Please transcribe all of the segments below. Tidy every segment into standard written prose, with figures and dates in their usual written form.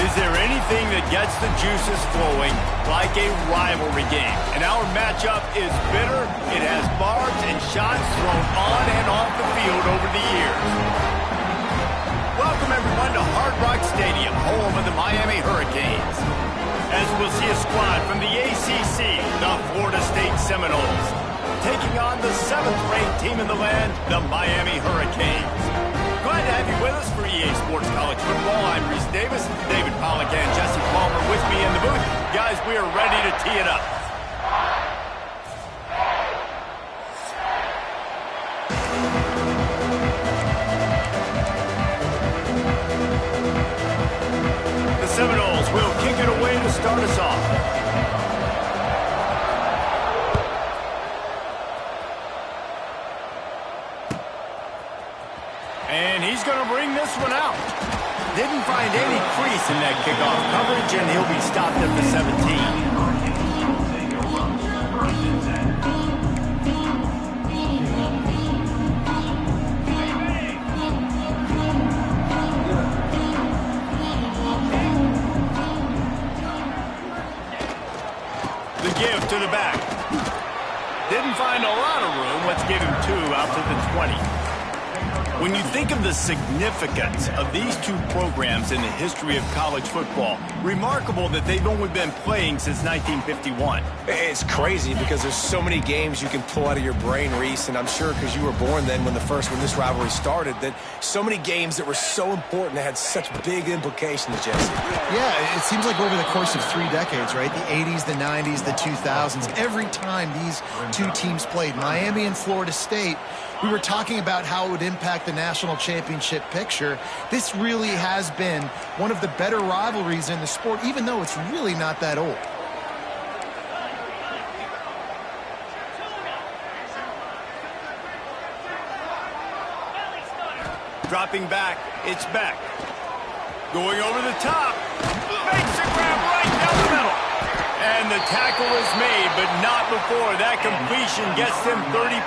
Is there anything that gets the juices flowing like a rivalry game? And our matchup is bitter. It has barbs and shots thrown on and off the field over the years. Welcome, everyone, to Hard Rock Stadium, home of the Miami Hurricanes. As we'll see a squad from the ACC, the Florida State Seminoles, taking on the 7th-ranked team in the land, the Miami Hurricanes. Glad to have you with us for EA Sports College Football. I'm Reese Davis, David Pollack, and Jesse Palmer with me in the booth. Guys, we are ready to tee it up. The Seminoles will kick it away to start us off. And he's going to bring this one out. Didn't find any crease in that kickoff coverage, and he'll be stopped at the 17. The give to the back. Didn't find a lot of room. Let's give him 2 out to the 20. When you think of the significance of these two programs in the history of college football, remarkable that they've only been playing since 1951. It's crazy because there's so many games you can pull out of your brain, Reese, and I'm sure because you were born then when this rivalry started, that so many games that were so important that had such big implications, Jesse. Yeah, it seems like over the course of 3 decades, right? The 80s, the 90s, the 2000s, every time these two teams played, Miami and Florida State, we were talking about how it would impact the national championship picture. This really has been one of the better rivalries in the sport, even though it's really not that old. Dropping back, it's back. Going over the top. Makes a grab right down the middle. And the tackle is made, but not before that completion gets them 30+.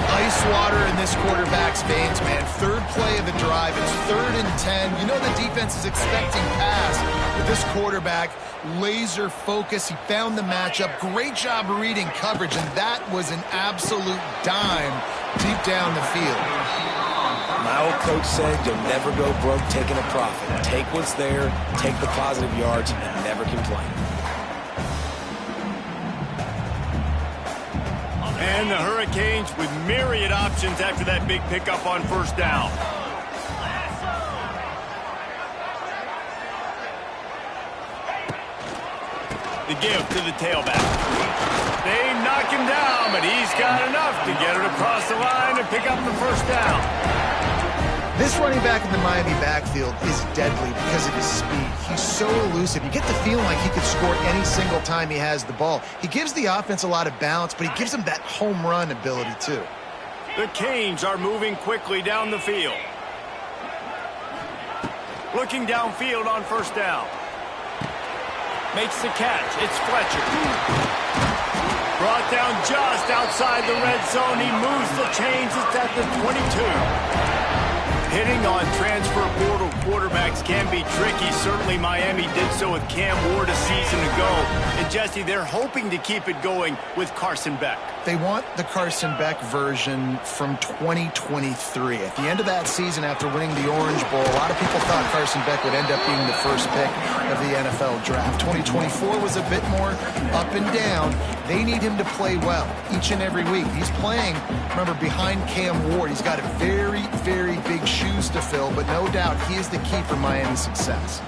Ice water in this quarterback's veins, man. 3rd play of the drive. It's 3rd and 10. You know the defense is expecting pass, but this quarterback, laser focus. He found the matchup. Great job reading coverage, and that was an absolute dime deep down the field. My old coach said you'll never go broke taking a profit. Take what's there, take the positive yards, and never complain. And the Hurricanes with myriad options after that big pickup on 1st down. The give to the tailback. They knock him down, but he's got enough to get it across the line and pick up the 1st down. This running back in the Miami backfield is deadly because of his speed. He's so elusive. You get the feeling like he could score any single time he has the ball. He gives the offense a lot of balance, but he gives them that home run ability too. The Canes are moving quickly down the field. Looking downfield on 1st down. Makes the catch. It's Fletcher. Brought down just outside the red zone. He moves the chains. It's at the 22. Hitting on transfer portal quarterbacks can be tricky. Certainly Miami did so with Cam Ward a season ago. And Jesse, they're hoping to keep it going with Carson Beck. They want the Carson Beck version from 2023. At the end of that season, after winning the Orange Bowl, a lot of people thought Carson Beck would end up being the 1st pick of the NFL draft. 2024 was a bit more up and down. They need him to play well each and every week. He's playing, remember, behind Cam Ward. He's got a very, very big shoes to fill, but no doubt he is the key for Miami's success.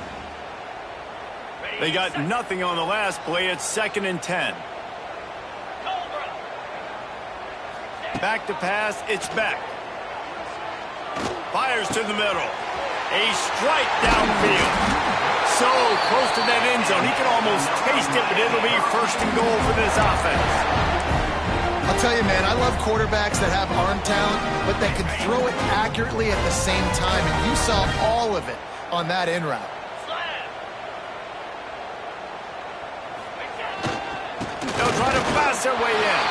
They got nothing on the last play. It's 2nd and 10. Back to pass, it's back. Fires to the middle. A strike downfield. So close to that end zone. He can almost taste it, but it'll be 1st and goal for this offense. I'll tell you, man, I love quarterbacks that have arm talent, but that can throw it accurately at the same time, and you saw all of it on that in route. They'll try to pass their way in.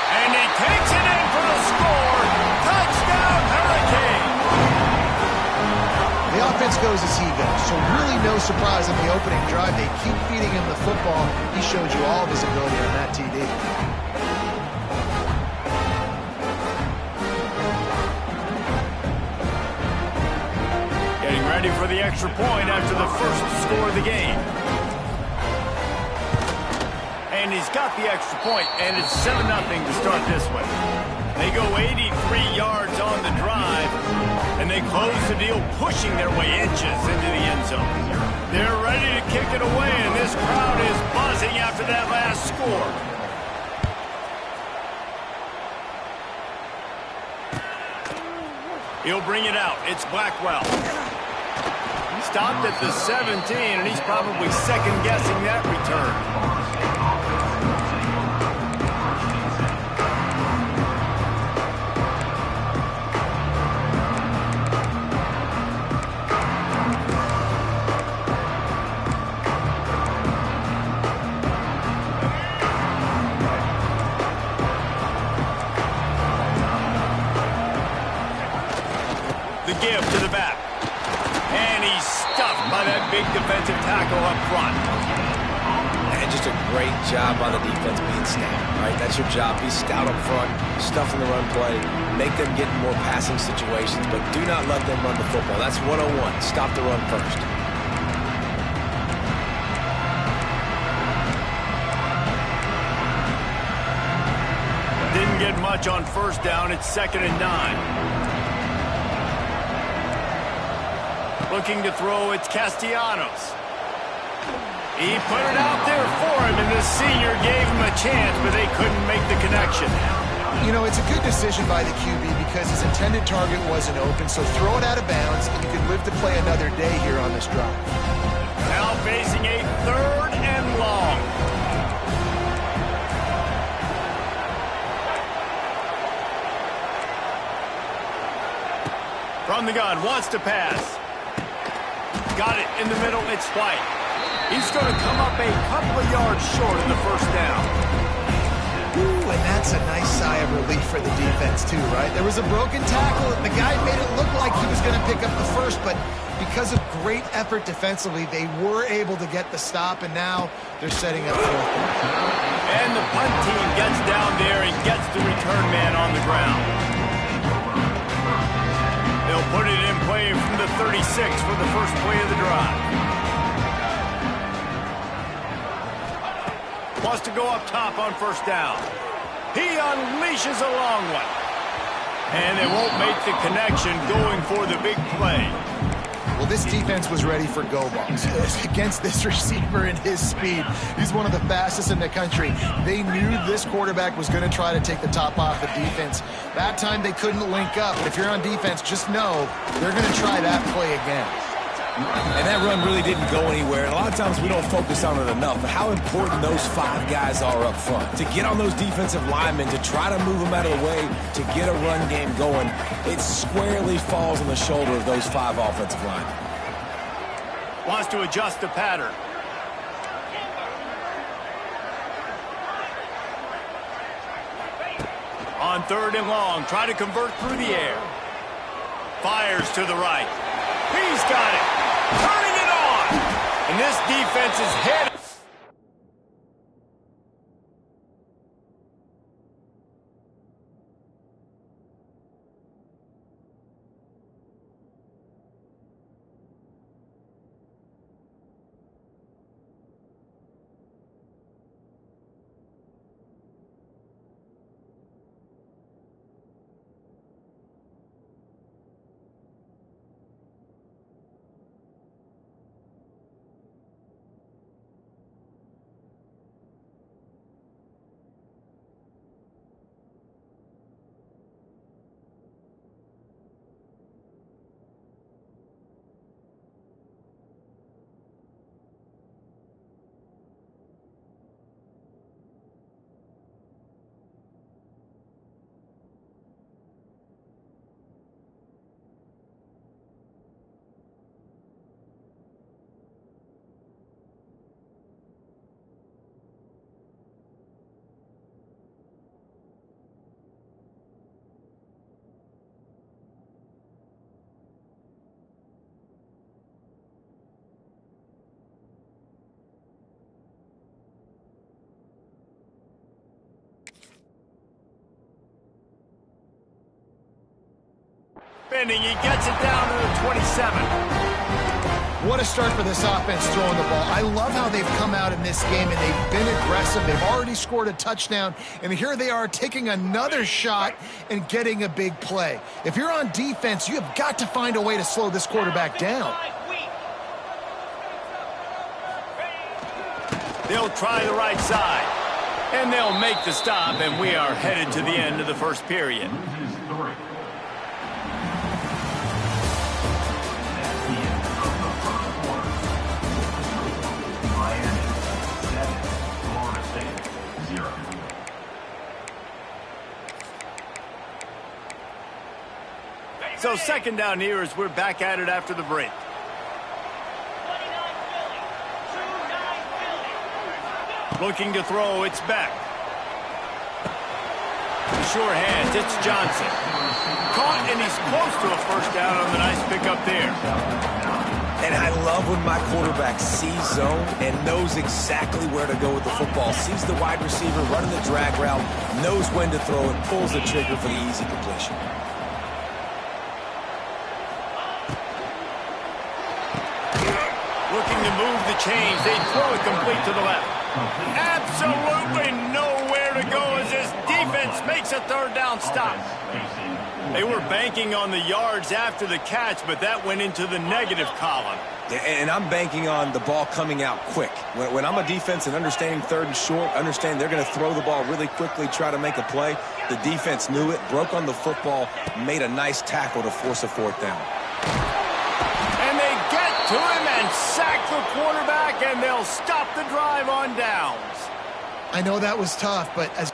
And he takes it in for the score. Touchdown, Hurricane. The offense goes as he goes, so really no surprise on the opening drive. They keep feeding him the football. He showed you all of his ability on that TD. Getting ready for the extra point after the first score of the game. And he's got the extra point, and it's 7-0 to start this one. They go 83 yards on the drive, and they close the deal, pushing their way inches into the end zone. They're ready to kick it away, and this crowd is buzzing after that last score. He'll bring it out. It's Blackwell. He stopped at the 17, and he's probably second-guessing that return. Give to the back. And he's stuffed by that big defensive tackle up front. And just a great job by the defense being stout, right? That's your job. Be stout up front, stuffing the run play, make them get in more passing situations, but do not let them run the football. That's 101. Stop the run first. Didn't get much on first down. It's 2nd and 9. Looking to throw, it's Castellanos. He put it out there for him, and the senior gave him a chance, but they couldn't make the connection. You know, it's a good decision by the QB because his intended target wasn't open, so throw it out of bounds, and you can live to play another day here on this drive. Now facing a 3rd and long. From the gun, wants to pass. Got it in the middle, it's White. He's going to come up a couple of yards short of the first down. Ooh, and that's a nice sigh of relief for the defense too, right? There was a broken tackle, and the guy made it look like he was going to pick up the first, but because of great effort defensively, they were able to get the stop, and now they're setting up 4th. And the punt team gets down there and gets the return man on the ground. They'll put it in play from the 36 for the first play of the drive. Wants to go up top on first down. He unleashes a long one. And they won't make the connection going for the big play. Well, this defense was ready for go balls against this receiver and his speed. He's one of the fastest in the country. They knew this quarterback was going to try to take the top off the defense. That time they couldn't link up, but if you're on defense, just know they're going to try that play again. And that run really didn't go anywhere. And a lot of times we don't focus on it enough, but how important those 5 guys are up front. To get on those defensive linemen, to try to move them out of the way, to get a run game going, it squarely falls on the shoulder of those 5 offensive linemen. Wants to adjust the pattern. On 3rd and long, try to convert through the air. Fires to the right. He's got it. Turning it on. And this defense is headed. defending. He gets it down to the 27. What a start for this offense throwing the ball. I love how they've come out in this game, and they've been aggressive. They've already scored a touchdown, and here they are taking another shot and getting a big play. If you're on defense, you have got to find a way to slow this quarterback down. They'll try the right side, and they'll make the stop, and we are headed to the end of the first period. So second down here as we're back at it after the break. Looking to throw, it's Beck. Sure hands, it's Johnson. Caught, and he's close to a first down on the nice pickup there. And I love when my quarterback sees zone and knows exactly where to go with the football. Sees the wide receiver running the drag route, knows when to throw it, pulls the trigger for the easy completion. Looking to move the chains. They throw it complete to the left. Absolutely nowhere to go as this defense makes a third down stop. They were banking on the yards after the catch, but that went into the negative column. And I'm banking on the ball coming out quick. When I'm a defense and understanding third and short, understanding they're going to throw the ball really quickly, try to make a play, the defense knew it, broke on the football, made a nice tackle to force a fourth down. And they get to him and sack the quarterback, and they'll stop the drive on downs. I know that was tough, but as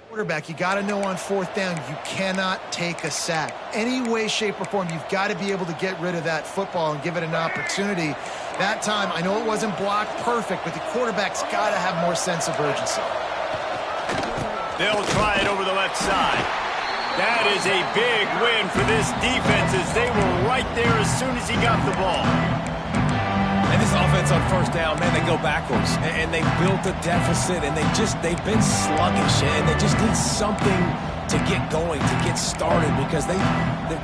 quarterback, you got to know on fourth down, you cannot take a sack. Any way, shape, or form, you've got to be able to get rid of that football and give it an opportunity. That time, I know it wasn't blocked perfect, but the quarterback's got to have more sense of urgency. They'll try it over the left side. That is a big win for this defense as they were right there as soon as he got the ball. And this offense on first down, man, they go backwards. And they built a deficit, and they've been sluggish, and they just need something to get going, to get started, because they've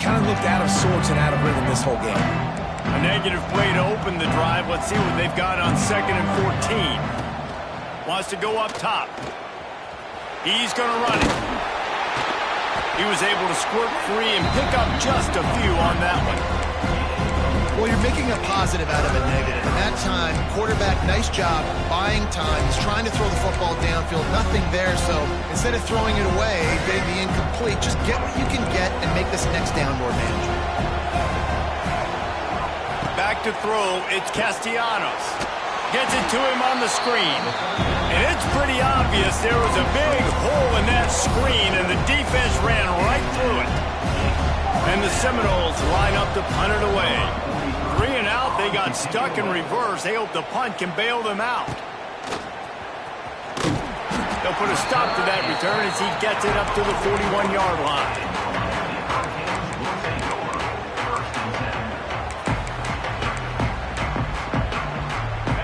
kind of looked out of sorts and out of rhythm this whole game. A negative play to open the drive. Let's see what they've got on 2nd and 14. Wants to go up top. He's going to run it. He was able to squirt free and pick up just a few on that one. Well, you're making a positive out of a negative. And that time, quarterback, nice job, buying time. He's trying to throw the football downfield. Nothing there, so instead of throwing it away, getting the incomplete, just get what you can get and make this next down more manageable. Back to throw, it's Castellanos. Gets it to him on the screen. And it's pretty obvious there was a big hole in that screen, and the defense ran right through it. And the Seminoles line up to punt it away. 3 and out, they got stuck in reverse. They hope the punt can bail them out. They'll put a stop to that return as he gets it up to the 41-yard line.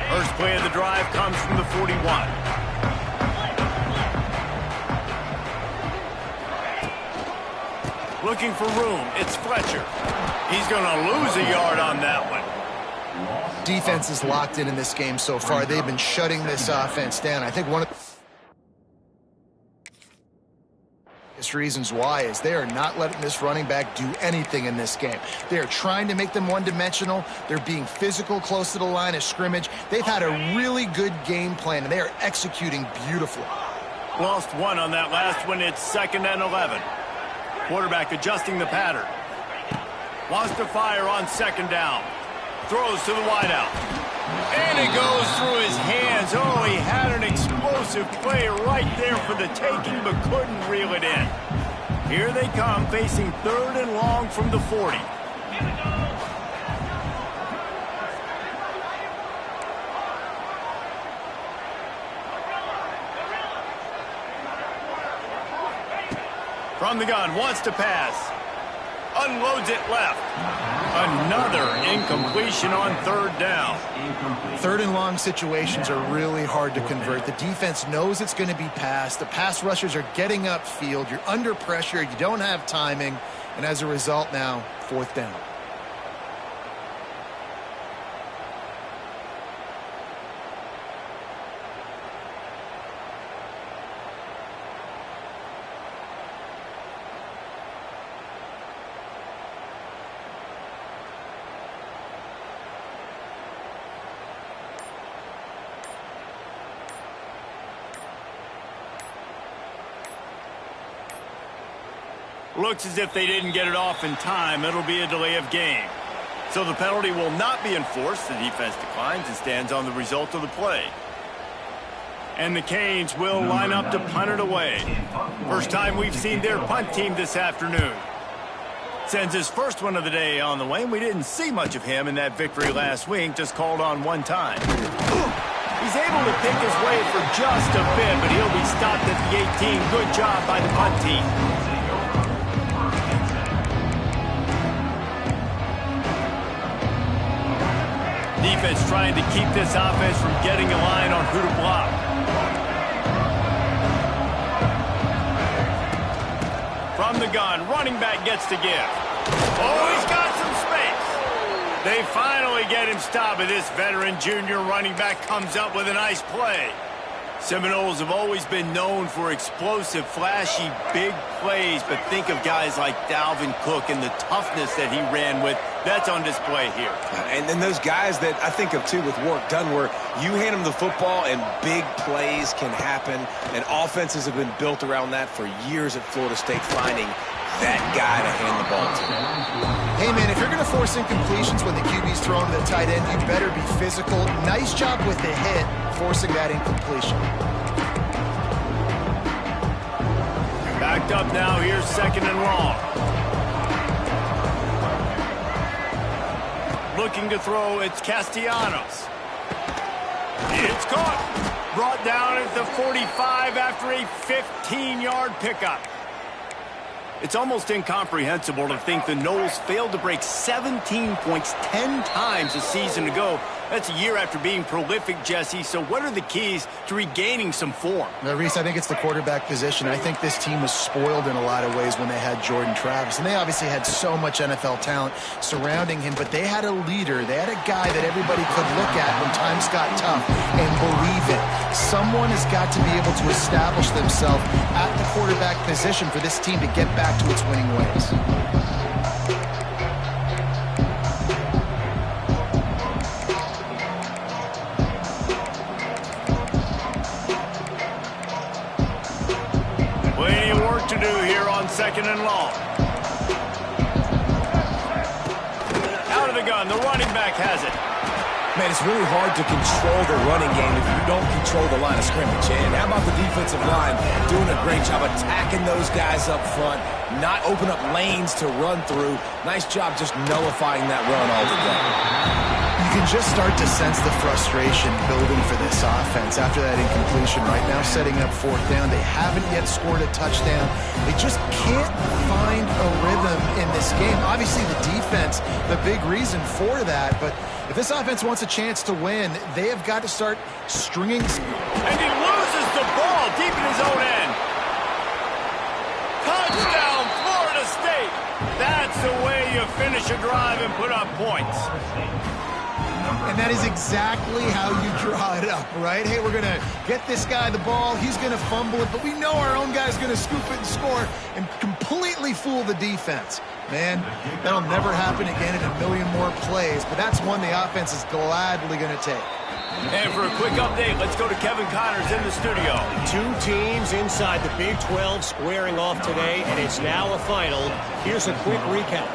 First play of the drive comes from the 41. Looking for room, it's Fletcher. He's going to lose a yard on that one. Defense is locked in this game so far. They've been shutting this offense down. I think one of the reasons why is they are not letting this running back do anything in this game. They are trying to make them one-dimensional. They're being physical close to the line of scrimmage. They've had a really good game plan, and they are executing beautifully. Lost one on that last one. It's 2nd and 11. Quarterback adjusting the pattern. Wants to fire on 2nd down. Throws to the wideout. And it goes through his hands. Oh, he had an explosive play right there for the taking, but couldn't reel it in. Here they come, facing 3rd and long from the 40. From the gun, wants to pass. Unloads it left. Another incompletion on third down. Third and long situations are really hard to convert. The defense knows it's going to be passed. The pass rushers are getting upfield. You're under pressure. You don't have timing. And as a result now, fourth down. Looks as if they didn't get it off in time. It'll be a delay of game. So the penalty will not be enforced. The defense declines and stands on the result of the play. And the Canes will line up to punt it away. First time we've seen their punt team this afternoon. Sends his first one of the day on the way. We didn't see much of him in that victory last week. Just called on one time. He's able to pick his way for just a bit, but he'll be stopped at the 18. Good job by the punt team. Defense trying to keep this offense from getting a line on who to block. From the gun, running back gets to give. Oh, he's got some space. They finally get him stopped, and this veteran junior running back comes up with a nice play. Seminoles have always been known for explosive, flashy, big plays, but think of guys like Dalvin Cook and the toughness that he ran with. That's on display here. And then those guys that I think of, too, with Warrick Dunn, where you hand them the football and big plays can happen, and offenses have been built around that for years at Florida State, finding that guy to hand the ball to. Hey, man, if you're going to force incompletions when the QB's throwing to the tight end, you better be physical. Nice job with the hit, forcing that incompletion. Backed up now. Here's second and long. Looking to throw, it's Castellanos. It's caught. Brought down at the 45 after a 15-yard pickup. It's almost incomprehensible to think the Noles failed to break 17 points 10 times a season ago. That's a year after being prolific, Jesse. So what are the keys to regaining some form? Reese, I think it's the quarterback position. I think this team was spoiled in a lot of ways when they had Jordan Travis. And they obviously had so much NFL talent surrounding him, but they had a leader. They had a guy that everybody could look at when times got tough and believe it. Someone has got to be able to establish themselves at the quarterback position for this team to get back to its winning ways. Plenty of work to do here on second and long. Out of the gun, the running back has it. Man, it's really hard to control the running game if you don't control the line of scrimmage. And how about the defensive line doing a great job attacking those guys up front, not open up lanes to run through. Nice job just nullifying that run altogether. You can just start to sense the frustration building for this offense after that incompletion. Right now, setting up fourth down. They haven't yet scored a touchdown. They just can't find a rhythm in this game. Obviously, the defense, the big reason for that, but if this offense wants a chance to win, they have got to start stringing. And he loses the ball deep in his own end. Touchdown, Florida State. That's the way you finish a drive and put up points. And that is exactly how you draw it up, right? Hey, we're going to get this guy the ball. He's going to fumble it, but we know our own guy's going to scoop it and score and completely fool the defense. Man, that'll never happen again in a million more plays, but that's one the offense is gladly going to take. And for a quick update, let's go to Kevin Connors in the studio. Two teams inside the Big 12 squaring off today, and it's now a final. Here's a quick recap.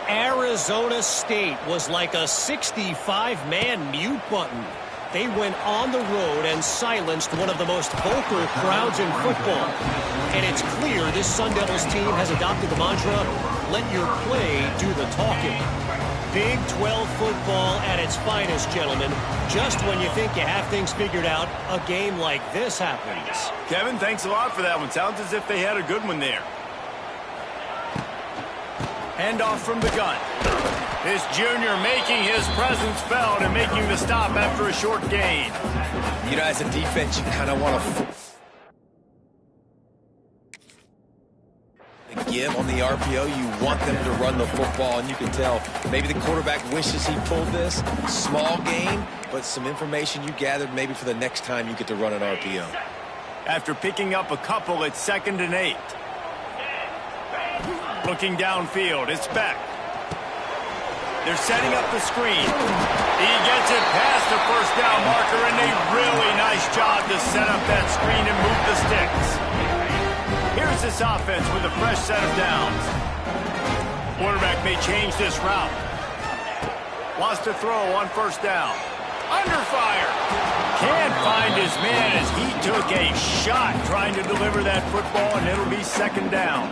Arizona State was like a 65-man mute button. They went on the road and silenced one of the most vocal crowds in football. And it's clear this Sun Devils team has adopted the mantra, let your play do the talking. Big 12 football at its finest, gentlemen. Just when you think you have things figured out, a game like this happens. Kevin, thanks a lot for that one. Sounds as if they had a good one there. Handoff from the gun. This junior making his presence felt and making the stop after a short gain. You know, as a defense, you kind of want to give on the RPO. You want them to run the football, and you can tell maybe the quarterback wishes he pulled this. Small gain, but some information you gathered maybe for the next time you get to run an RPO. After picking up a couple, it's 2nd and 8. Looking downfield, it's Beck. They're setting up the screen. He gets it past the first down marker, and a really nice job to set up that screen and move the sticks. Here's this offense with a fresh set of downs. Quarterback may change this route. Wants to throw on 1st down. Under fire. Can't find his man as he took a shot trying to deliver that football, and it'll be 2nd down.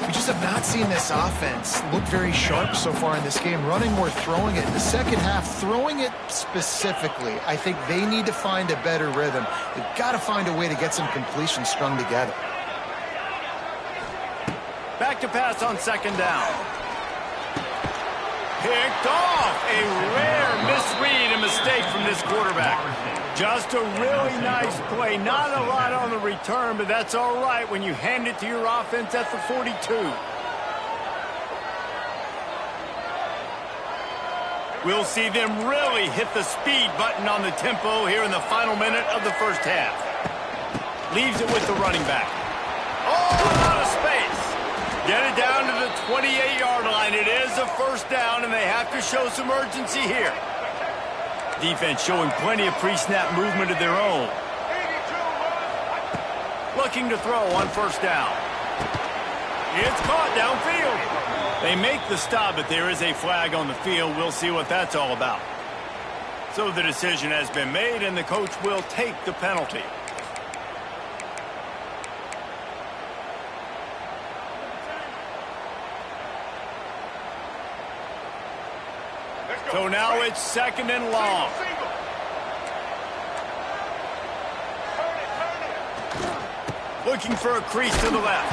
We just have not seen this offense look very sharp so far in this game, running more, throwing it. In the second half, throwing it specifically, I think they need to find a better rhythm. They've got to find a way to get some completions strung together. Back to pass on 2nd down. Picked off. A rare misread and mistake from this quarterback. Just a really nice play. Not a lot on the return, but that's all right when you hand it to your offense at the 42. We'll see them really hit the speed button on the tempo here in the final minute of the first half. Leaves it with the running back. Oh, out of space. Get it down to the 28-yard line. It is a 1st down, and they have to show some urgency here. Defense showing plenty of pre-snap movement of their own. Looking to throw on 1st down. It's caught downfield. They make the stop, but there is a flag on the field. We'll see what that's all about. So the decision has been made, and the coach will take the penalty. So now it's 2nd and long. Looking for a crease to the left.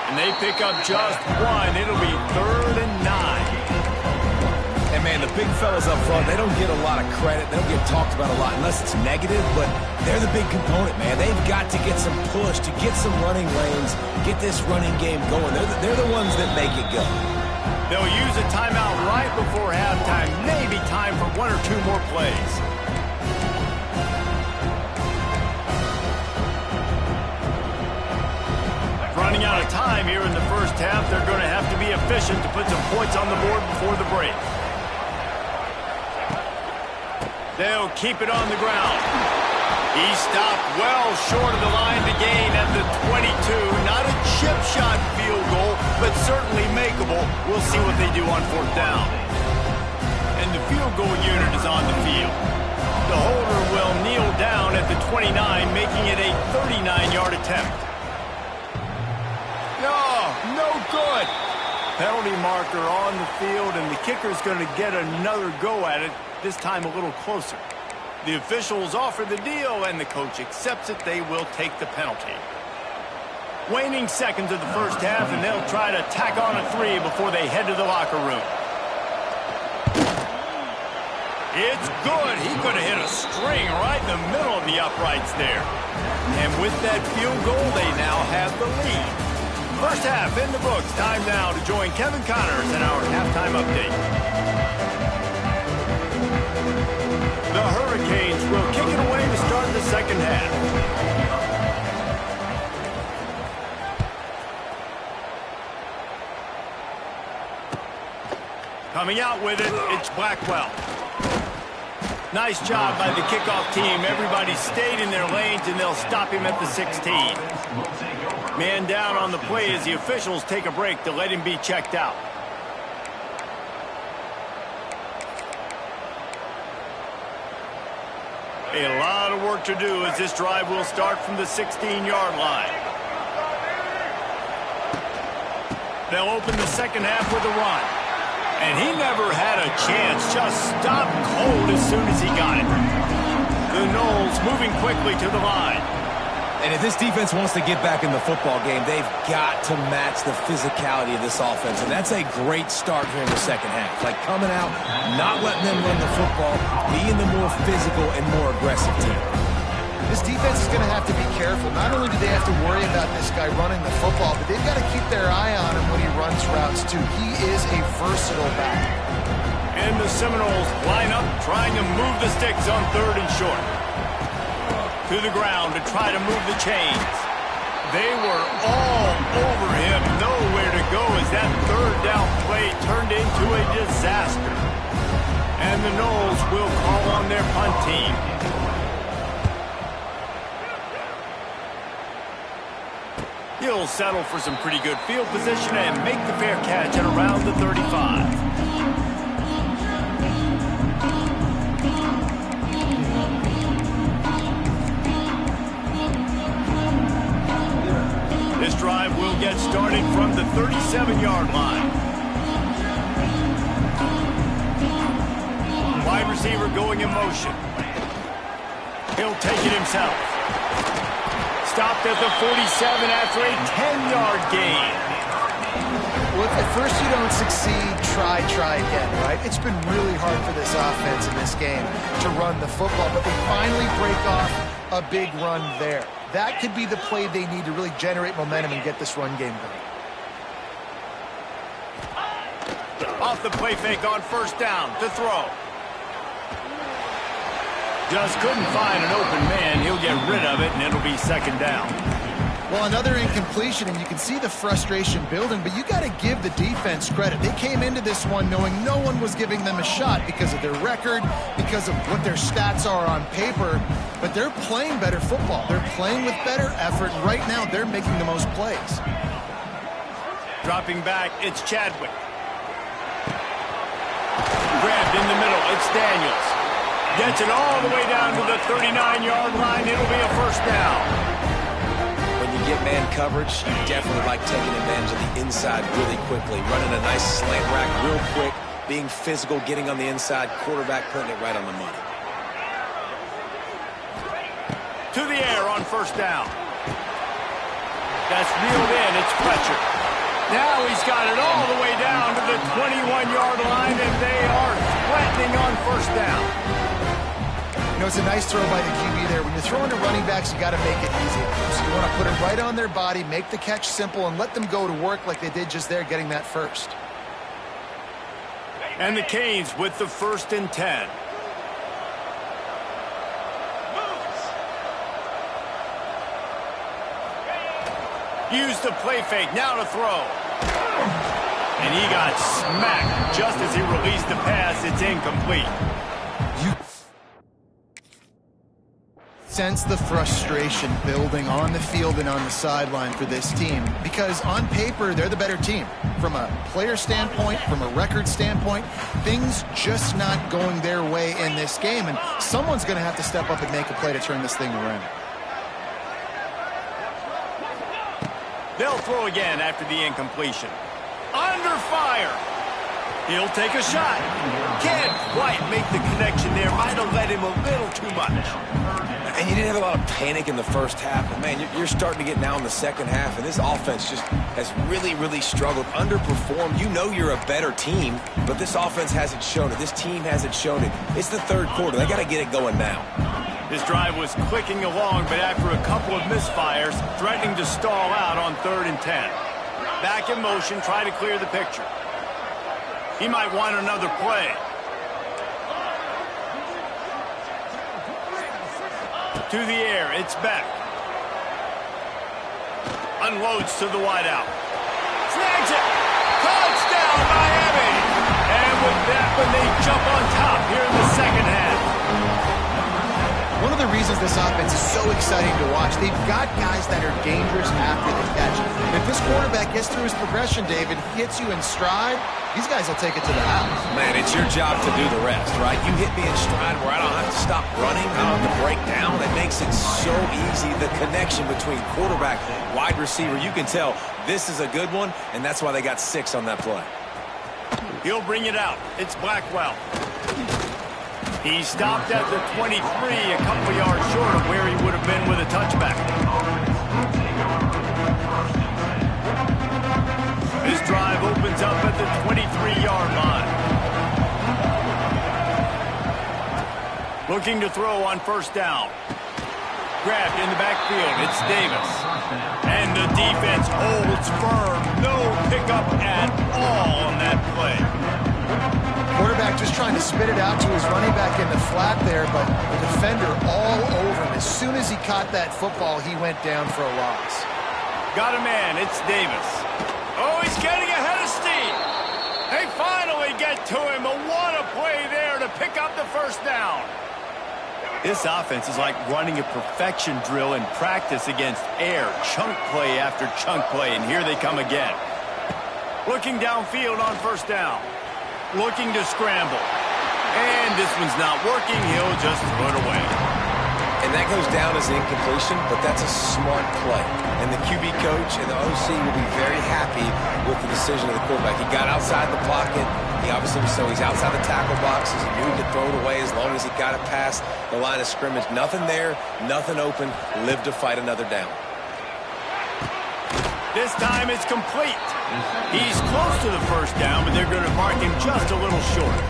And they pick up just 1. It'll be 3rd and 9. And, man, the big fellas up front, they don't get a lot of credit. They don't get talked about a lot unless it's negative, but they're the big component, man. They've got to get some push, to get some running lanes, get this running game going. They're the ones that make it go. They'll use a timeout right before halftime. Maybe time for 1 or 2 more plays. Running out of time here in the first half. They're going to have to be efficient to put some points on the board before the break. They'll keep it on the ground. He stopped well short of the line to gain at the 22. Not a chip shot field goal, but certainly makeable. We'll see what they do on 4th down. And the field goal unit is on the field. The holder will kneel down at the 29, making it a 39-yard attempt. No good. Penalty marker on the field, and the kicker's going to get another go at it, this time a little closer. The officials offer the deal, and the coach accepts it. They will take the penalty. Waning seconds of the first half, and they'll try to tack on a 3 before they head to the locker room. It's good. He could have hit a string right in the middle of the uprights there. And with that field goal, they now have the lead. First half in the books. Time now to join Kevin Connors in our halftime update. The Hurricanes will kick it away to start the second half. Coming out with it, it's Blackwell. Nice job by the kickoff team. Everybody stayed in their lanes, and they'll stop him at the 16. Man down on the play as the officials take a break to let him be checked out. A lot of work to do as this drive will start from the 16-yard line. They'll open the second half with a run. And he never had a chance, just stopped cold as soon as he got it. The Noles moving quickly to the line. And if this defense wants to get back in the football game, they've got to match the physicality of this offense. And that's a great start here in the second half. Like coming out, not letting them run the football, being the more physical and more aggressive team. This defense is going to have to be careful. Not only do they have to worry about this guy running the football, but they've got to keep their eye on him when he runs routes, too. He is a versatile back. And the Seminoles line up, trying to move the sticks on 3rd and short. To the ground to try to move the chains. They were all over him. Nowhere to go as that 3rd down play turned into a disaster. And the Noles will call on their punt team. He'll settle for some pretty good field position and make the fair catch at around the 35. This drive will get started from the 37-yard line. Wide receiver going in motion. He'll take it himself. Stopped at the 47 after a 10-yard gain. Well, if at first you don't succeed, try again, right? It's been really hard for this offense in this game to run the football, but they finally break off a big run there. That could be the play they need to really generate momentum and get this run game going. Off the play fake on 1st down to throw. Just couldn't find an open man. He'll get rid of it, and it'll be 2nd down. Well, another incompletion, and you can see the frustration building, but you got to give the defense credit. They came into this one knowing no one was giving them a shot because of their record, because of what their stats are on paper, but they're playing better football. They're playing with better effort, and right now they're making the most plays. Dropping back, it's Chadwick. Grabbed in the middle, it's Daniels. Gets it all the way down to the 39-yard line. It'll be a 1st down. Get man coverage, you definitely like taking advantage of the inside really quickly, running a nice slant rack real quick, being physical, getting on the inside, quarterback putting it right on the money. To the air on 1st down. That's reeled in, it's Fletcher. Now he's got it all the way down to the 21-yard line, and they are threatening on 1st down. You know, it's a nice throw by the QB there. When you're throwing to running backs, you got to make it easy. So you want to put it right on their body, make the catch simple, and let them go to work like they did just there, getting that 1st. And the Canes with the 1st and 10. Use the play fake, now to throw. And he got smacked just as he released the pass. It's incomplete. You sense the frustration building on the field and on the sideline for this team because on paper they're the better team. From a player standpoint, from a record standpoint, things just not going their way in this game, and someone's going to have to step up and make a play to turn this thing around. They'll throw again after the incompletion. Under fire. He'll take a shot. Can't quite make the connection there. Might have let him a little too much. And you didn't have a lot of panic in the 1st half. But, man, you're starting to get now in the 2nd half, and this offense just has really struggled, underperformed. You know you're a better team, but this offense hasn't shown it. This team hasn't shown it. It's the 3rd quarter. They got to get it going now. This drive was clicking along, but after a couple of misfires, threatening to stall out on 3rd and 10. Back in motion, try to clear the picture. He might want another play. To the air, it's Beck. Unloads to the wideout. Snags it! Touchdown, Miami! And with that one, they jump on top here in the 2nd half. One of the reasons this offense is so exciting to watch, they've got guys that are dangerous after the catch. If this quarterback gets through his progression, David, hits you in stride, these guys will take it to the house. Man, it's your job to do the rest, right? You hit me in stride where I don't have to stop running, I don't have to break down. It makes it so easy. The connection between quarterback and wide receiver, you can tell this is a good one, and that's why they got 6 on that play. He'll bring it out. It's Blackwell. He stopped at the 23, a couple yards short of where he would have been with a touchback. This drive opens up at the 23-yard line. Looking to throw on first down. Grabbed in the backfield. It's Davis. And the defense holds firm. No pickup at all on that play. Quarterback just trying to spit it out to his running back in the flat there, but the defender all over him. As soon as he caught that football, he went down for a loss. Got a man. It's Davis. Oh, he's getting ahead of steam. They finally get to him. But what a play there to pick up the first down. This offense is like running a perfection drill in practice against air. Chunk play after chunk play, and here they come again. Looking downfield on first down. Looking to scramble. And this one's not working. He'll just throw it away. And that goes down as an incompletion, but that's a smart play. And the QB coach and the OC will be very happy with the decision of the quarterback. He got outside the pocket. He obviously was so he's outside the tackle boxes. He knew to throw it away as long as he got it past the line of scrimmage. Nothing there, nothing open. Live to fight another down. This time it's complete. He's close to the first down, but they're going to mark him just a little short.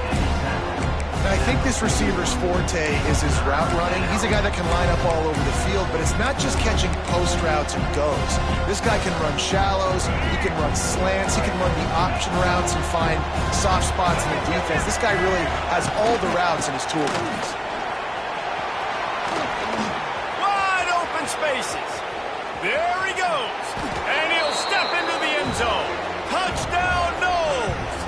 I think this receiver's forte is his route running. He's a guy that can line up all over the field, but it's not just catching post routes and goes. This guy can run shallows, he can run slants, he can run the option routes and find soft spots in the defense. This guy really has all the routes in his toolbox. Wide open spaces. There he goes. And he'll step into the end zone. Touchdown, Knowles.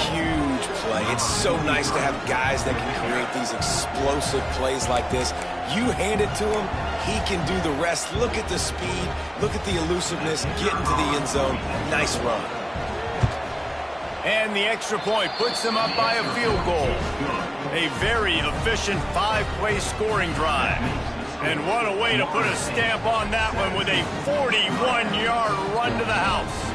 Huge play. It's so nice to have guys that can create these explosive plays like this. You hand it to him, he can do the rest. Look at the speed. Look at the elusiveness. Get into the end zone. Nice run. And the extra point puts them up by a field goal. A very efficient 5-play scoring drive. And what a way to put a stamp on that one with a 41-yard run to the house.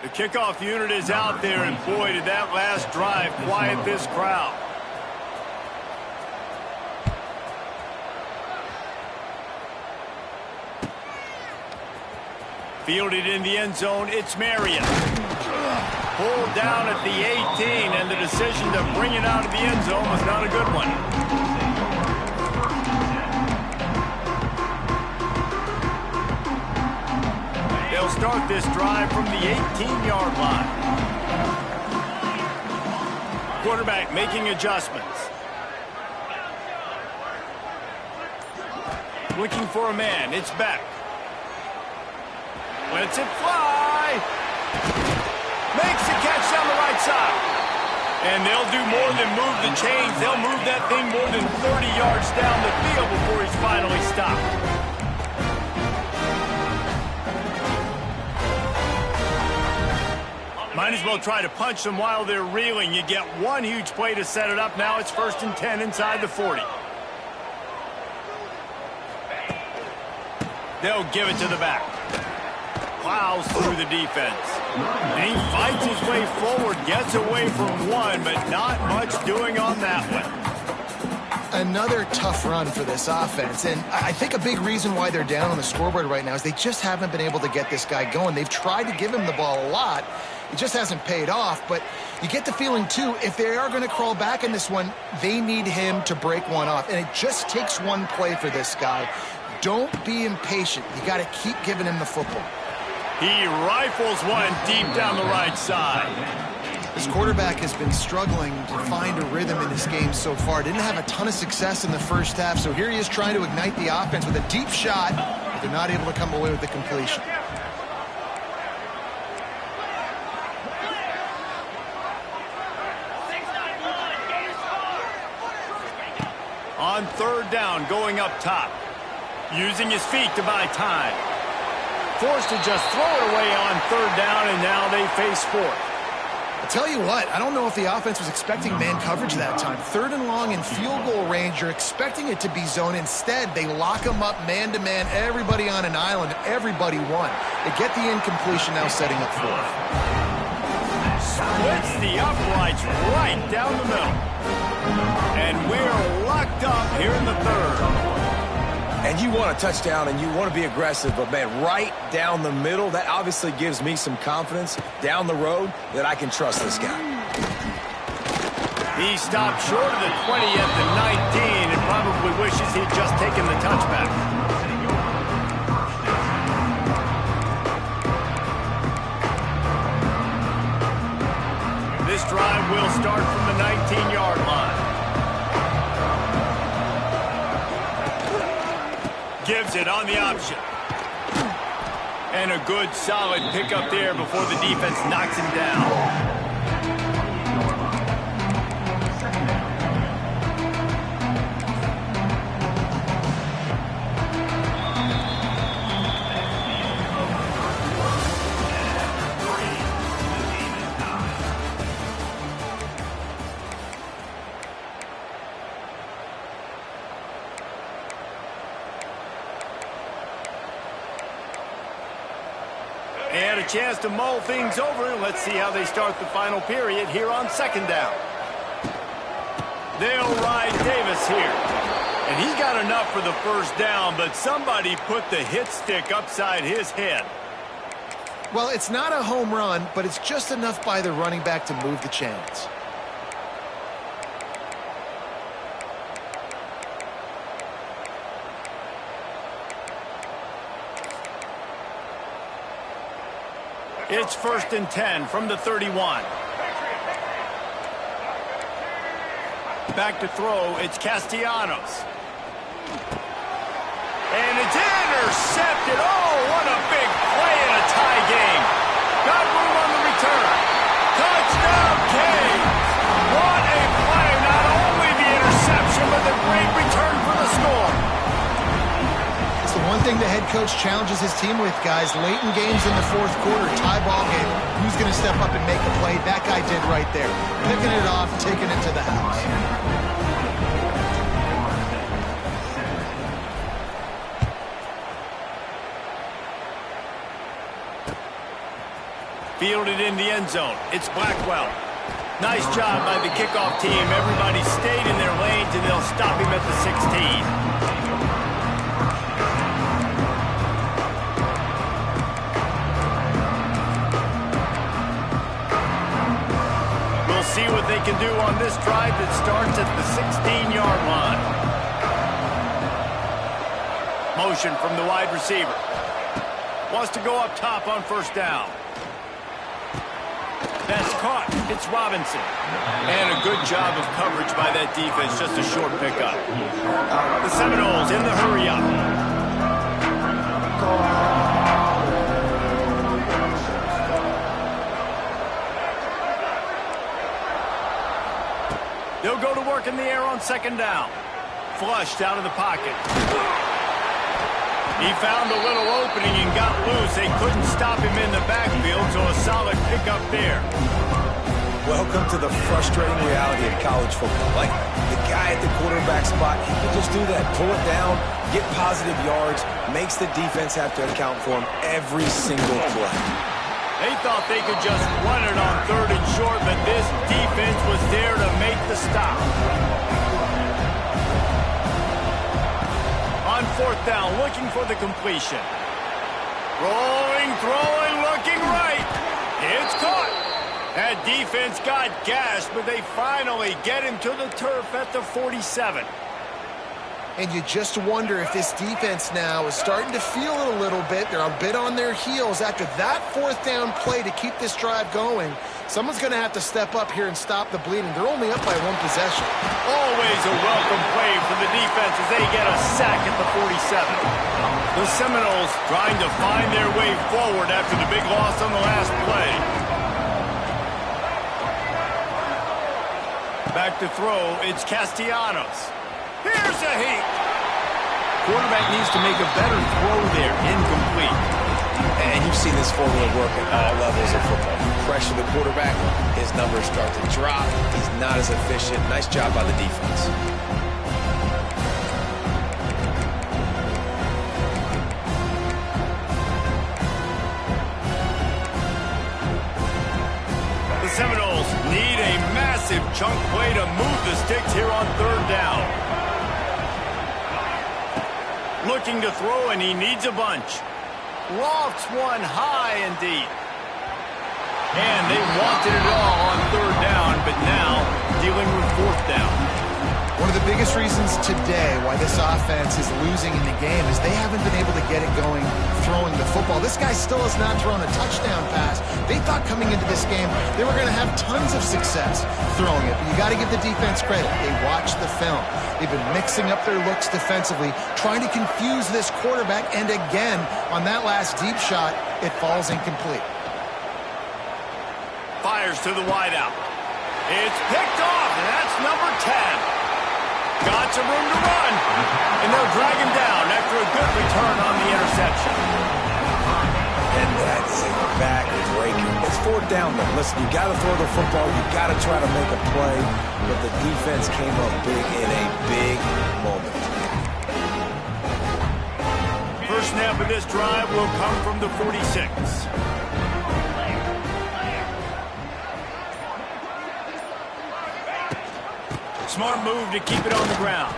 The kickoff unit is out there, and boy, did that last drive quiet this crowd. Fielded in the end zone, it's Marion. Pulled down at the 18, and the decision to bring it out of the end zone was not a good one. They'll start this drive from the 18-yard line. Quarterback making adjustments. Looking for a man. It's Beck. Lets it fly. Makes the catch down the right side. And they'll do more than move the chains. They'll move that thing more than 30 yards down the field before he's finally stopped. Might as well try to punch them while they're reeling. You get one huge play to set it up. Now it's 1st and 10 inside the 40. They'll give it to the back. Plows through the defense. And he fights his way forward, gets away from one, but not much doing on that one. Another tough run for this offense, and I think a big reason why they're down on the scoreboard right now is they just haven't been able to get this guy going. They've tried to give him the ball a lot. It just hasn't paid off, but you get the feeling, too, if they are going to crawl back in this one, they need him to break one off, and it just takes one play for this guy. Don't be impatient. You got to keep giving him the football. He rifles one deep down the right side. This quarterback has been struggling to find a rhythm in this game so far. Didn't have a ton of success in the first half, so here he is trying to ignite the offense with a deep shot, but they're not able to come away with the completion. on 3rd down going up top. Using his feet to buy time. Forced to just throw it away on 3rd down, and now they face 4th. I'll tell you what, I don't know if the offense was expecting man coverage that time. 3rd and long in field goal range, you're expecting it to be zone. Instead, they lock them up man-to-man, everybody on an island, everybody won. They get the incompletion, now setting up 4th. Splits the uprights right down the middle. And we're locked up here in the 3rd. And you want a touchdown and you want to be aggressive, but, man, right down the middle, that obviously gives me some confidence down the road that I can trust this guy. He stopped short of the 20 at the 19 and probably wishes he'd just taken the touchback. This drive will start from the 19-yard line. Gives it on the option. And a good, solid pickup there before the defense knocks him down. And a chance to mull things over. Let's see how they start the final period here on 2nd down. They'll ride Davis here. And he got enough for the 1st down, but somebody put the hit stick upside his head. Well, it's not a home run, but it's just enough by the running back to move the chains. It's 1st and 10 from the 31. Back to throw, it's Castellanos. And it's intercepted. Oh, what a big play in a tie game. Got room on the return. Touchdown, Canes. What a play. Not only the interception, but the great return for the score. It's the one thing the head coach challenges his team with, guys. Late in games in the 4th quarter, tie ball game. Who's going to step up and make a play? That guy did right there. Picking it off, taking it to the house. Fielded in the end zone. It's Blackwell. Nice job by the kickoff team. Everybody stayed in their lanes, and they'll stop him at the 16. See what they can do on this drive that starts at the 16-yard line. Motion from the wide receiver. Wants to go up top on 1st down. That's caught. It's Robinson. And a good job of coverage by that defense. Just a short pickup. The Seminoles in the hurry-up. They'll go to work in the air on 2nd down. Flushed out of the pocket. He found a little opening and got loose. They couldn't stop him in the backfield, so a solid pickup there. Welcome to the frustrating reality of college football. Like, the guy at the quarterback spot, he can just do that. Pull it down, get positive yards, makes the defense have to account for him every single play. They thought they could just run it on 3rd and short, but this defense was there to make the stop. On 4th down, looking for the completion. Rolling, throwing, looking right. It's caught. That defense got gashed, but they finally get him to the turf at the 47. And you just wonder if this defense now is starting to feel it a little bit. They're a bit on their heels after that 4th down play to keep this drive going. Someone's going to have to step up here and stop the bleeding. They're only up by 1 possession. Always a welcome play for the defense as they get a sack at the 47. The Seminoles trying to find their way forward after the big loss on the last play. Back to throw, it's Castellanos. Here's a heat. Quarterback needs to make a better throw there. Incomplete. And you've seen this formula work at all levels of football. You pressure the quarterback, his numbers start to drop. He's not as efficient. Nice job by the defense. The Seminoles need a massive chunk play to move the sticks here on third down. Looking to throw, and he needs a bunch. Lofts one high and deep. And they wanted it all on third down, but now dealing with fourth down. One of the biggest reasons today why this offense is losing in the game is they haven't been able to get it going throwing the football. This guy still has not thrown a touchdown pass. They thought coming into this game they were going to have tons of success throwing it. But you got to give the defense credit. They watched the film. They've been mixing up their looks defensively, trying to confuse this quarterback. And again, on that last deep shot, it falls incomplete. Fires to the wideout. It's picked off, and that's number 10. Got some room to run, and they'll drag him down after a good return on the interception. And that's back-breaking. It's fourth down, though. Listen, you got to throw the football. You got to try to make a play, but the defense came up big in a big moment. First snap of this drive will come from the 46. Smart move to keep it on the ground.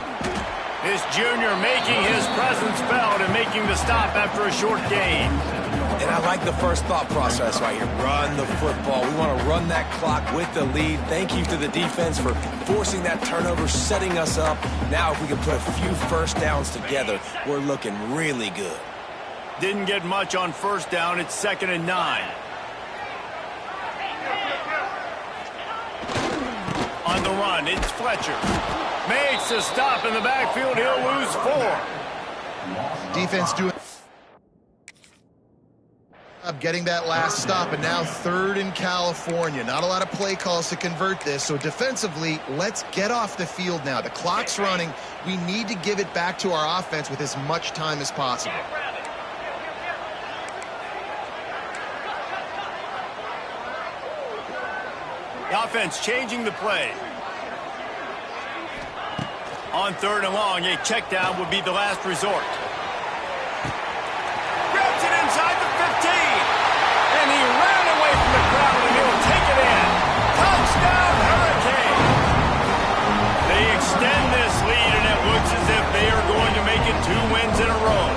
This junior making his presence felt and making the stop after a short gain. And I like the first thought process right here. Run the football. We want to run that clock with the lead. Thank you to the defense for forcing that turnover, setting us up. Now if we can put a few first downs together, we're looking really good. Didn't get much on first down. It's 2nd and 9. On the run, it's Fletcher. Makes a stop in the backfield. He'll lose 4. Defense doing getting that last stop, and now 3rd in California. Not a lot of play calls to convert this, so defensively, let's get off the field now. The clock's running. We need to give it back to our offense with as much time as possible. The offense changing the play. On 3rd and long, a check down would be the last resort. Grabs it inside the 15. And he ran away from the crowd, and he'll take it in. Touchdown, Hurricane. They extend this lead, and it looks as if they are going to make it 2 wins in a row.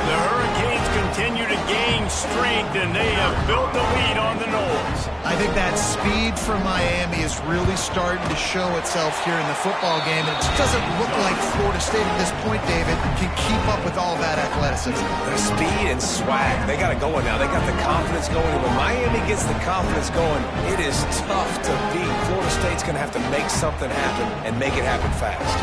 The Hurricanes continue to gain strength, and they have built the lead on the Noles. I think that speed from Miami is really starting to show itself here in the football game. And it doesn't look like Florida State at this point, David, can keep up with all that athleticism. Their speed and swag, they got it going now. They got the confidence going. And when Miami gets the confidence going, it is tough to beat. Florida State's going to have to make something happen and make it happen fast.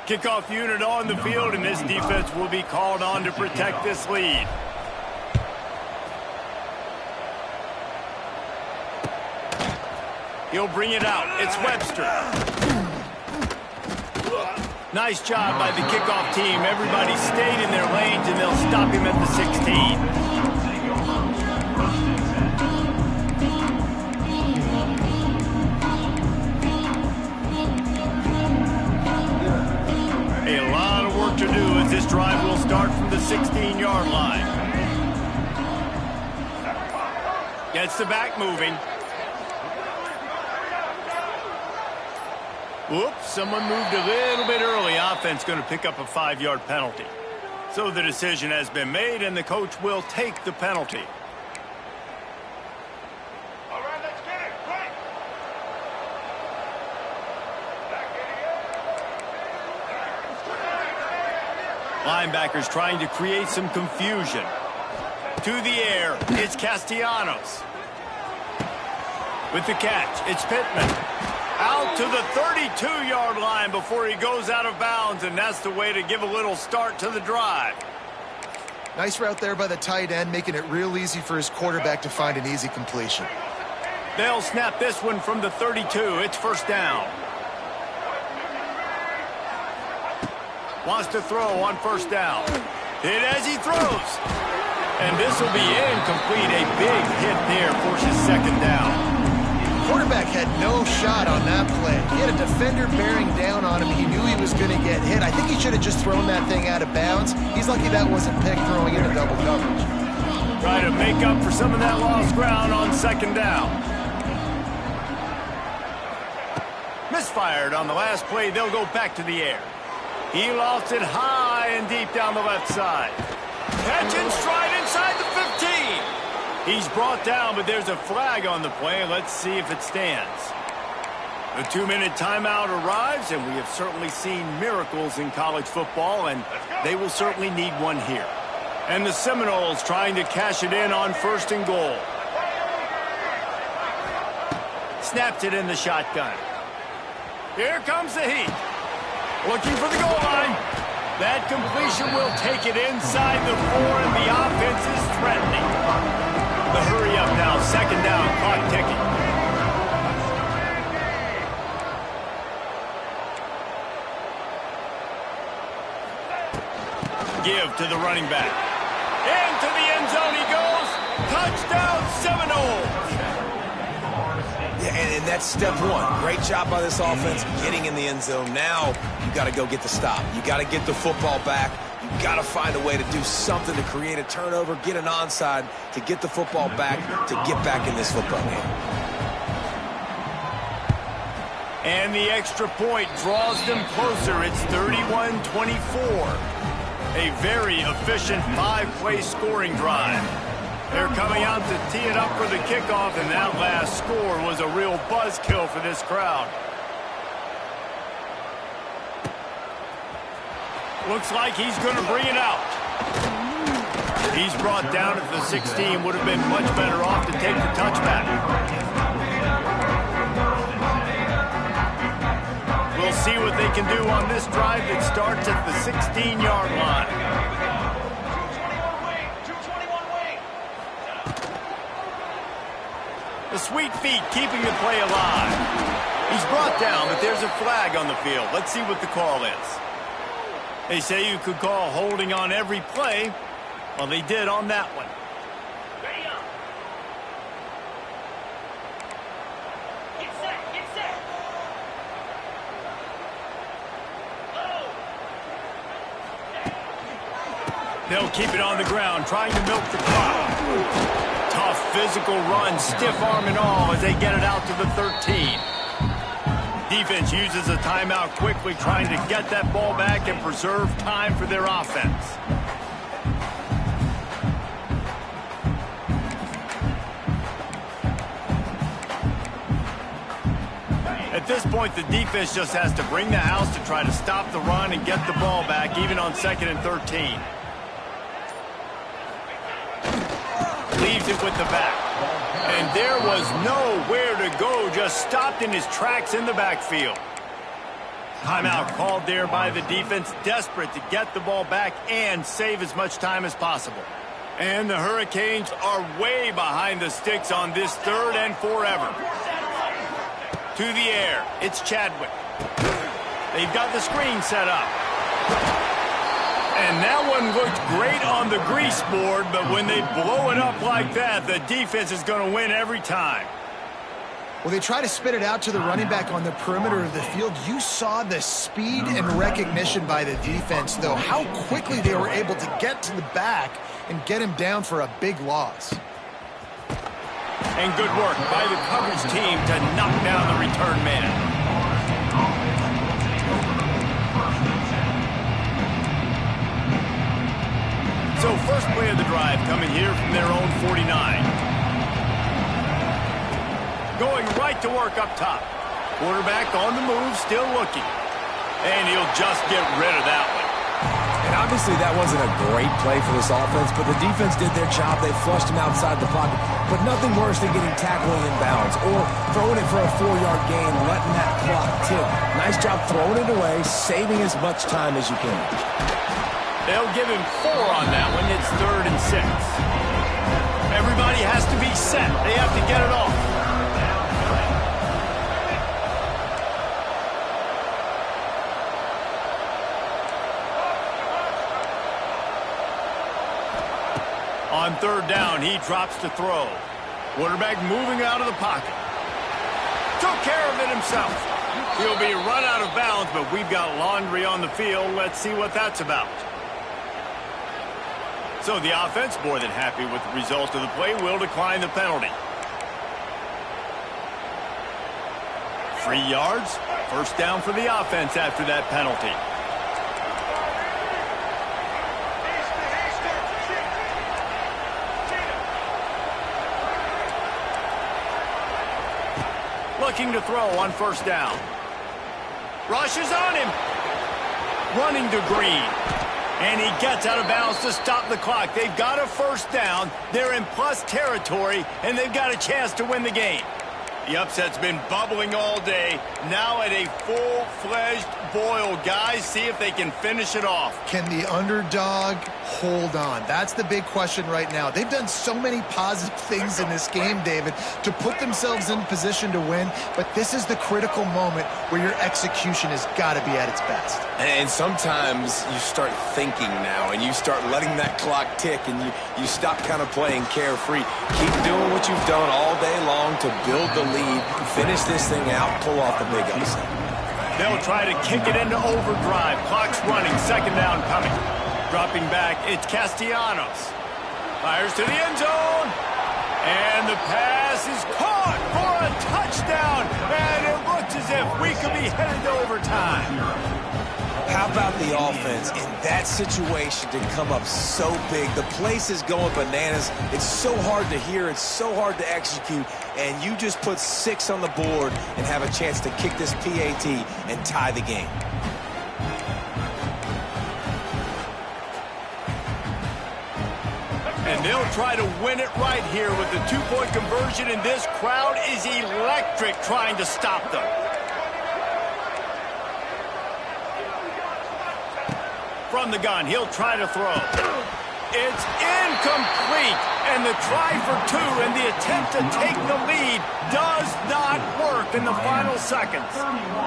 Kickoff unit on the field, and this defense will be called on to protect this lead. He'll bring it out. It's Webster. Nice job by the kickoff team. Everybody stayed in their lanes, and they'll stop him at the 16. To do as this drive will start from the 16-yard line. Gets the back moving. Whoops, someone moved a little bit early. Offense going to pick up a 5-yard penalty. So the decision has been made, and the coach will take the penalty. Linebackers trying to create some confusion. To the air, it's Castellanos. With the catch, it's Pittman. Out to the 32-yard line before he goes out of bounds, and that's the way to give a little start to the drive. Nice route there by the tight end, making it real easy for his quarterback to find an easy completion. They'll snap this one from the 32. It's first down. Wants to throw on first down. Hit as he throws. And this will be incomplete. A big hit there forces second down. Quarterback had no shot on that play. He had a defender bearing down on him. He knew he was going to get hit. I think he should have just thrown that thing out of bounds. He's lucky that wasn't picked throwing into double coverage. Try to make up for some of that lost ground on second down. Misfired on the last play. They'll go back to the air. He lost it high and deep down the left side. Catch and stride inside the 15. He's brought down, but there's a flag on the play. Let's see if it stands. The 2-minute timeout arrives, and we have certainly seen miracles in college football, and they will certainly need one here. And the Seminoles trying to cash it in on first and goal. Snapped it in the shotgun. Here comes the heat. Looking for the goal line. That completion will take it inside the 4, and the offense is threatening. The hurry up now, second down, clock ticking. Give to the running back. Into the end zone he goes. Touchdown Seminoles. Yeah, and that's step one. Great job by this offense getting in the end zone. Now you got to go get the stop. You got to get the football back. You got to find a way to do something to create a turnover, get an onside, to get the football back, to get back in this football game. And the extra point draws them closer. It's 31-24. A very efficient 5-play scoring drive. They're coming out to tee it up for the kickoff, and that last score was a real buzzkill for this crowd. Looks like he's going to bring it out. He's brought down at the 16. Would have been much better off to take the touchback. We'll see what they can do on this drive that starts at the 16-yard line. The sweet feet keeping the play alive. He's brought down, but there's a flag on the field. Let's see what the call is. They say you could call holding on every play. Well, they did on that one. Get set, get set. They'll keep it on the ground, trying to milk the clock. Tough physical run, stiff arm and all as they get it out to the 13. Defense uses a timeout quickly, trying to get that ball back and preserve time for their offense. At this point, the defense just has to bring the house to try to stop the run and get the ball back, even on 2nd and 13. Leaves it with the back. And there was nowhere to go, just stopped in his tracks in the backfield. Timeout called there by the defense, desperate to get the ball back and save as much time as possible. And the Hurricanes are way behind the sticks on this 3rd and forever. To the air, it's Chadwick. They've got the screen set up. And that one looked great on the grease board, but when they blow it up like that, the defense is going to win every time. Well, they try to spit it out to the running back on the perimeter of the field. You saw the speed and recognition by the defense, though, how quickly they were able to get to the back and get him down for a big loss. And good work by the coverage team to knock down the return man. So first play of the drive coming here from their own 49. Going right to work up top. Quarterback on the move, still looking. And he'll just get rid of that one. And Obviously, that wasn't a great play for this offense, but the defense did their job. They flushed him outside the pocket. But nothing worse than getting tackled in bounds or throwing it for a 4-yard gain, letting that clock tick. Nice job throwing it away, saving as much time as you can. They'll give him 4 on that one. It's 3rd and 6. Everybody has to be set. They have to get it off. On 3rd down, he drops to throw. Quarterback moving out of the pocket. Took care of it himself. He'll be run out of bounds, but we've got laundry on the field. Let's see what that's about. So the offense, more than happy with the result of the play, will decline the penalty. 3 yards. 1st down for the offense after that penalty. Looking to throw on 1st down. Rushes on him. Running to Green. And he gets out of bounds to stop the clock. They've got a 1st down. They're in plus territory, and they've got a chance to win the game. The upset's been bubbling all day. Now at a full-fledged boil. Guys, see if they can finish it off. Can the underdog hold on? That's the big question right now. They've done so many positive things in this game, David, to put themselves in position to win, but this is the critical moment where your execution has got to be at its best. And sometimes you start thinking now, and you start letting that clock tick, and you stop kind of playing carefree. Keep doing what you've done all day long to build the lead, finish this thing out, pull off the big upset. They'll try to kick it into overdrive. Clock's running. 2nd down coming. Dropping back, it's Castellanos. Fires to the end zone. And the pass is caught for a touchdown. And it looks as if we could be headed to overtime. How about the offense in that situation to come up so big? The place is going bananas. It's so hard to hear. It's so hard to execute. And you just put 6 on the board and have a chance to kick this PAT and tie the game. And they'll try to win it right here with the 2-point conversion, and this crowd is electric trying to stop them. From the gun, he'll try to throw. It's incomplete, and the try for 2 and the attempt to take the lead does not work in the final seconds.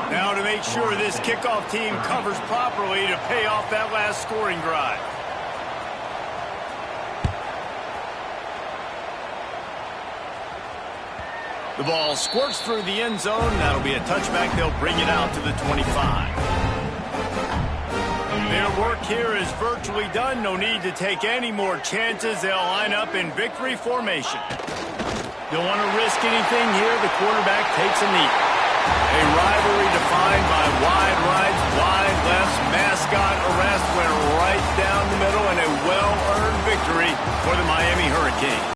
Now to make sure this kickoff team covers properly to pay off that last scoring drive. The ball squirts through the end zone. That'll be a touchback. They'll bring it out to the 25. Their work here is virtually done. No need to take any more chances. They'll line up in victory formation. Don't want to risk anything here. The quarterback takes a knee. A rivalry defined by wide rights, wide lefts, mascot arrest went right down the middle, and a well-earned victory for the Miami Hurricanes.